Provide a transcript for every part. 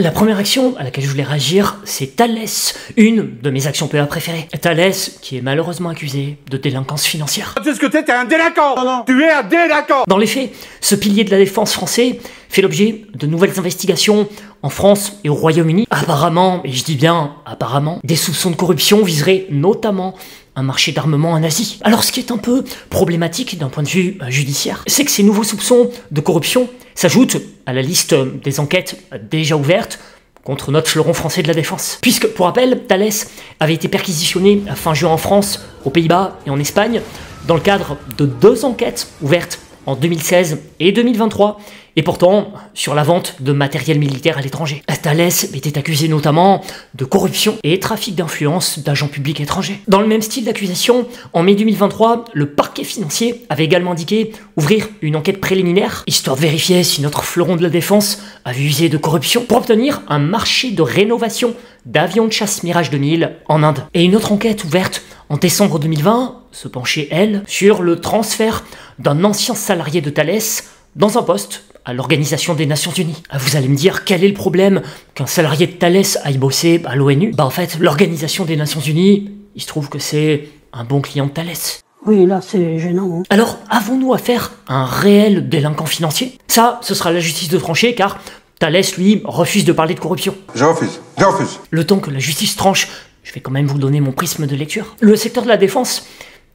La première action à laquelle je voulais réagir, c'est Thales, une de mes actions PA préférées. Thales, qui est malheureusement accusé de délinquance financière. Tu sais ce que t'es un délinquant. Non. Tu es un délinquant. Dans les faits, ce pilier de la défense français fait l'objet de nouvelles investigations en France et au Royaume-Uni. Apparemment, et je dis bien apparemment, des soupçons de corruption viseraient notamment un marché d'armement en Asie. Alors ce qui est un peu problématique d'un point de vue judiciaire, c'est que ces nouveaux soupçons de corruption s'ajoutent à la liste des enquêtes déjà ouvertes contre notre fleuron français de la défense. Puisque, pour rappel, Thales avait été perquisitionné à fin juin en France, aux Pays-Bas et en Espagne, dans le cadre de 2 enquêtes ouvertes en 2016 et 2023, et pourtant sur la vente de matériel militaire à l'étranger. Thales était accusé notamment de corruption et trafic d'influence d'agents publics étrangers. Dans le même style d'accusation, en mai 2023, le parquet financier avait également indiqué ouvrir une enquête préliminaire, histoire de vérifier si notre fleuron de la défense avait usé de corruption pour obtenir un marché de rénovation d'avions de chasse Mirage 2000 en Inde. Et une autre enquête ouverte en décembre 2020 se penchait, elle, sur le transfert d'un ancien salarié de Thales dans un poste à l'Organisation des Nations Unies. Vous allez me dire, quel est le problème qu'un salarié de Thales aille bosser à l'ONU? En fait, l'Organisation des Nations Unies, il se trouve que c'est un bon client de Thales. Oui, là, c'est gênant. Hein. Alors, avons-nous affaire à un réel délinquant financier? Ça, ce sera la justice de trancher, car Thales, lui, refuse de parler de corruption. Je refuse. Le temps que la justice tranche, je vais quand même vous donner mon prisme de lecture. Le secteur de la défense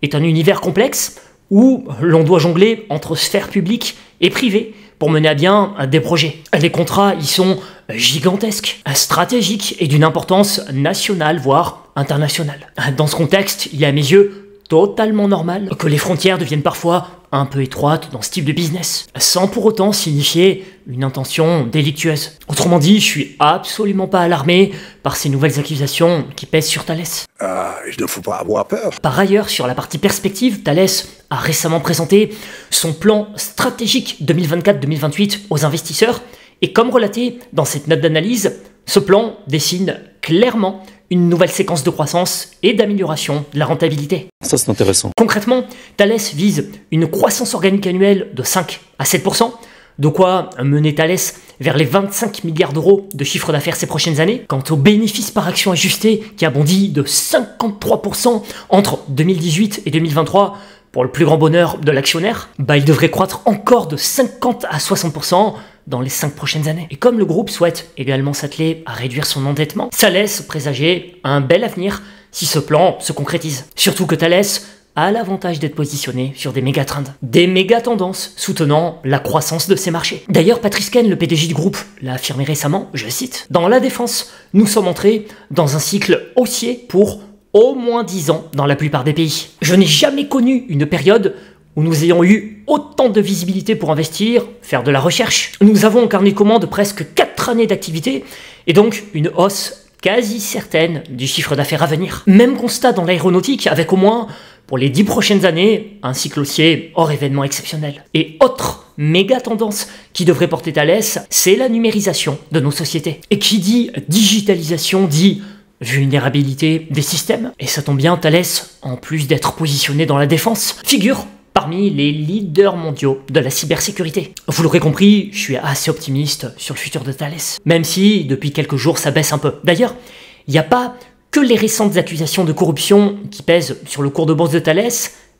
est un univers complexe où l'on doit jongler entre sphère publique et privée pour mener à bien des projets. Les contrats y sont gigantesques, stratégiques et d'une importance nationale, voire internationale. Dans ce contexte, il est à mes yeux totalement normal que les frontières deviennent parfois un peu étroites dans ce type de business, sans pour autant signifier une intention délictueuse. Autrement dit, je suis absolument pas alarmé par ces nouvelles accusations qui pèsent sur Thales. Il ne faut pas avoir peur. Par ailleurs, sur la partie perspective, Thales a récemment présenté son plan stratégique 2024-2028 aux investisseurs, et comme relaté dans cette note d'analyse, ce plan dessine clairement une nouvelle séquence de croissance et d'amélioration de la rentabilité. Ça, c'est intéressant. Concrètement, Thales vise une croissance organique annuelle de 5 à 7%, de quoi mener Thales vers les 25 milliards d'euros de chiffre d'affaires ces prochaines années. Quant au bénéfice par action ajusté, qui a bondi de 53% entre 2018 et 2023, pour le plus grand bonheur de l'actionnaire, il devrait croître encore de 50 à 60% dans les 5 prochaines années. Et comme le groupe souhaite également s'atteler à réduire son endettement, ça laisse présager un bel avenir si ce plan se concrétise. Surtout que Thales a l'avantage d'être positionné sur des méga-trends, des méga-tendances soutenant la croissance de ces marchés. D'ailleurs, Patrice Ken, le PDG du groupe, l'a affirmé récemment, je cite, « Dans la défense, nous sommes entrés dans un cycle haussier pour au moins 10 ans dans la plupart des pays. Je n'ai jamais connu une période où nous ayons eu autant de visibilité pour investir, faire de la recherche. Nous avons un carnet de commandes presque 4 années d'activité et donc une hausse quasi certaine du chiffre d'affaires à venir. Même constat dans l'aéronautique avec au moins, pour les 10 prochaines années, un cycle haussier hors événement exceptionnel. Et autre méga tendance qui devrait porter Thales, c'est la numérisation de nos sociétés. Et qui dit digitalisation dit vulnérabilité des systèmes. Et ça tombe bien, Thales, en plus d'être positionné dans la défense, figure parmi les leaders mondiaux de la cybersécurité. Vous l'aurez compris, je suis assez optimiste sur le futur de Thales. Même si, depuis quelques jours, ça baisse un peu. D'ailleurs, il n'y a pas que les récentes accusations de corruption qui pèsent sur le cours de bourse de Thales,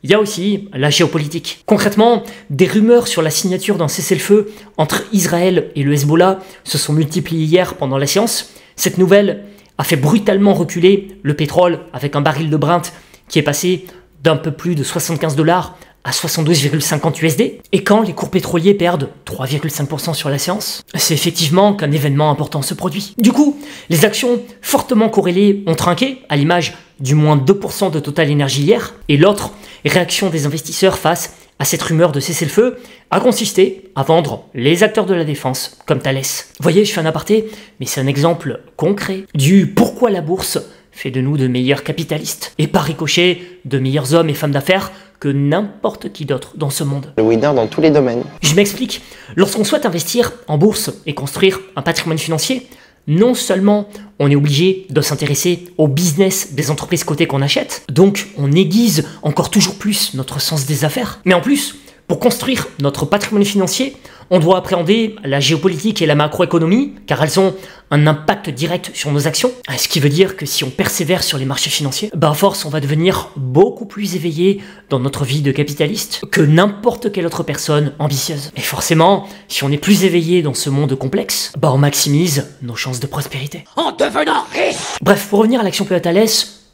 il y a aussi la géopolitique. Concrètement, des rumeurs sur la signature d'un cessez-le-feu entre Israël et le Hezbollah se sont multipliées hier pendant la séance. Cette nouvelle a fait brutalement reculer le pétrole avec un baril de Brent qui est passé d'un peu plus de 75 $ à 72,50 USD. Et quand les cours pétroliers perdent 3,5% sur la séance, c'est effectivement qu'un événement important se produit. Du coup, les actions fortement corrélées ont trinqué, à l'image du moins 2% de Total Energy hier, et l'autre réaction des investisseurs face à cette rumeur de cessez-le-feu a consisté à vendre les acteurs de la défense comme Thales. Vous voyez, je fais un aparté, mais c'est un exemple concret du pourquoi la bourse fait de nous de meilleurs capitalistes, et par ricochet de meilleurs hommes et femmes d'affaires que n'importe qui d'autre dans ce monde. Le winner dans tous les domaines. Je m'explique, lorsqu'on souhaite investir en bourse et construire un patrimoine financier, non seulement on est obligé de s'intéresser au business des entreprises cotées qu'on achète, donc on aiguise encore toujours plus notre sens des affaires, mais en plus, pour construire notre patrimoine financier, On doit appréhender la géopolitique et la macroéconomie, car elles ont un impact direct sur nos actions. Ce qui veut dire que si on persévère sur les marchés financiers, à force on va devenir beaucoup plus éveillé dans notre vie de capitaliste que n'importe quelle autre personne ambitieuse. Et forcément, si on est plus éveillé dans ce monde complexe, on maximise nos chances de prospérité. En devenant riche. Bref, pour revenir à l'action PEA Thales,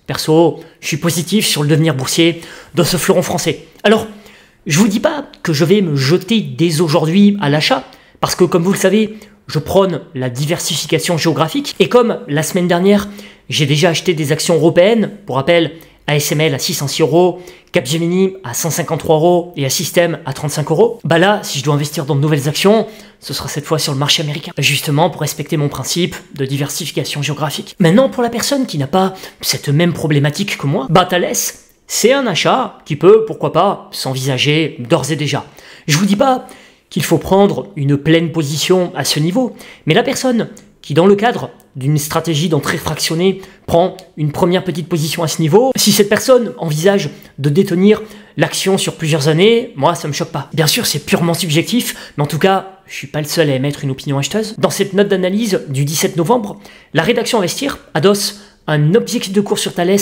perso, je suis positif sur le devenir boursier de ce fleuron français. Alors, je vous dis pas que je vais me jeter dès aujourd'hui à l'achat, parce que comme vous le savez, je prône la diversification géographique, et comme la semaine dernière, j'ai déjà acheté des actions européennes, pour rappel, ASML à 606 €, Capgemini à 153 € et Assystem à 35 €. Là, si je dois investir dans de nouvelles actions, ce sera cette fois sur le marché américain, justement pour respecter mon principe de diversification géographique. Maintenant, pour la personne qui n'a pas cette même problématique que moi, Thales, c'est un achat qui peut, pourquoi pas, s'envisager d'ores et déjà. Je vous dis pas qu'il faut prendre une pleine position à ce niveau, mais la personne qui, dans le cadre d'une stratégie d'entrée fractionnée, prend une première petite position à ce niveau, si cette personne envisage de détenir l'action sur plusieurs années, moi ça me choque pas. Bien sûr c'est purement subjectif, mais en tout cas, je suis pas le seul à émettre une opinion acheteuse. Dans cette note d'analyse du 17 novembre, la rédaction Investir adosse un objectif de cours sur Thales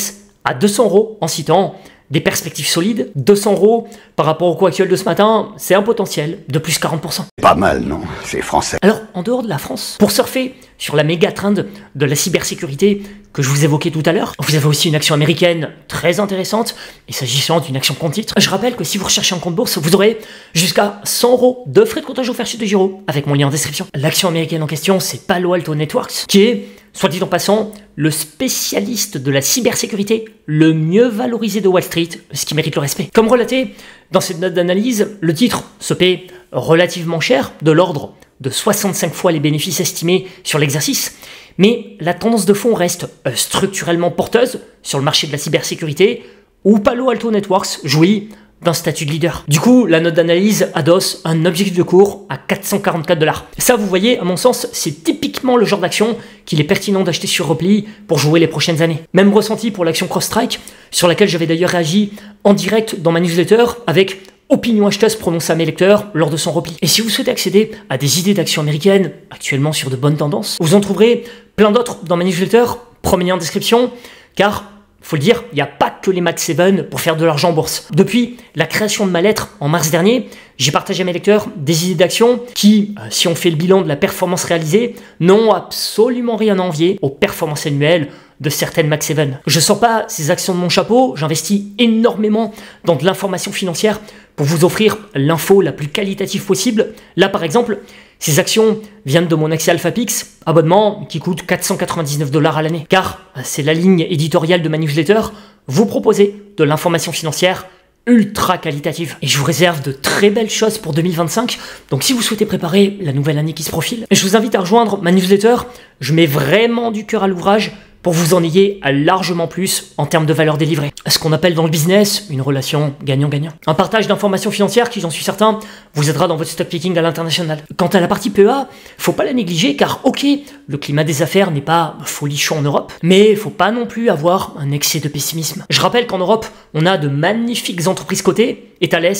à 200 € en citant des perspectives solides. 200 € par rapport au cours actuel de ce matin, c'est un potentiel de plus 40%. Pas mal, non? C'est français. Alors, en dehors de la France, pour surfer sur la méga trend de la cybersécurité que je vous évoquais tout à l'heure, vous avez aussi une action américaine très intéressante, et s'agissant d'une action compte titre. Je rappelle que si vous recherchez un compte bourse, vous aurez jusqu'à 100 € de frais de comptage offerts chez DeGiro, avec mon lien en description. L'action américaine en question, c'est Palo Alto Networks, qui est, soit dit en passant, le spécialiste de la cybersécurité le mieux valorisé de Wall Street, ce qui mérite le respect. Comme relaté dans cette note d'analyse, le titre se paie relativement cher, de l'ordre de 65 fois les bénéfices estimés sur l'exercice, mais la tendance de fond reste structurellement porteuse sur le marché de la cybersécurité, où Palo Alto Networks jouit d'un statut de leader. Du coup, la note d'analyse adosse un objectif de cours à 444 $. Ça, vous voyez, à mon sens, c'est typiquement le genre d'action qu'il est pertinent d'acheter sur repli pour jouer les prochaines années. Même ressenti pour l'action CrossStrike, sur laquelle j'avais d'ailleurs réagi en direct dans ma newsletter avec opinion acheteuse prononcée à mes lecteurs lors de son repli. Et si vous souhaitez accéder à des idées d'actions américaines actuellement sur de bonnes tendances, vous en trouverez plein d'autres dans ma newsletter, premier lien en description, car faut le dire, il n'y a pas que les Max 7 pour faire de l'argent en bourse. Depuis la création de ma lettre en mars dernier, j'ai partagé à mes lecteurs des idées d'action qui, si on fait le bilan de la performance réalisée, n'ont absolument rien à envier aux performances annuelles de certaines Max 7. Je ne sors pas ces actions de mon chapeau, j'investis énormément dans de l'information financière pour vous offrir l'info la plus qualitative possible. Là par exemple, ces actions viennent de mon accès AlphaPix, abonnement qui coûte 499 $ à l'année. Car c'est la ligne éditoriale de ma newsletter, vous proposez de l'information financière ultra qualitative. Et je vous réserve de très belles choses pour 2025. Donc si vous souhaitez préparer la nouvelle année qui se profile, je vous invite à rejoindre ma newsletter. Je mets vraiment du cœur à l'ouvrage pour vous en ayez largement plus en termes de valeur délivrée. Ce qu'on appelle dans le business une relation gagnant-gagnant. Un partage d'informations financières qui, j'en suis certain, vous aidera dans votre stock picking à l'international. Quant à la partie PEA, faut pas la négliger car ok, le climat des affaires n'est pas folichon en Europe, mais faut pas non plus avoir un excès de pessimisme. Je rappelle qu'en Europe, on a de magnifiques entreprises cotées, et Thales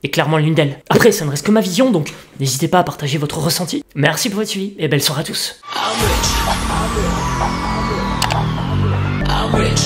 est clairement l'une d'elles. Après, ça ne reste que ma vision, donc n'hésitez pas à partager votre ressenti. Merci pour votre suivi et belle soirée à tous. I'm rich.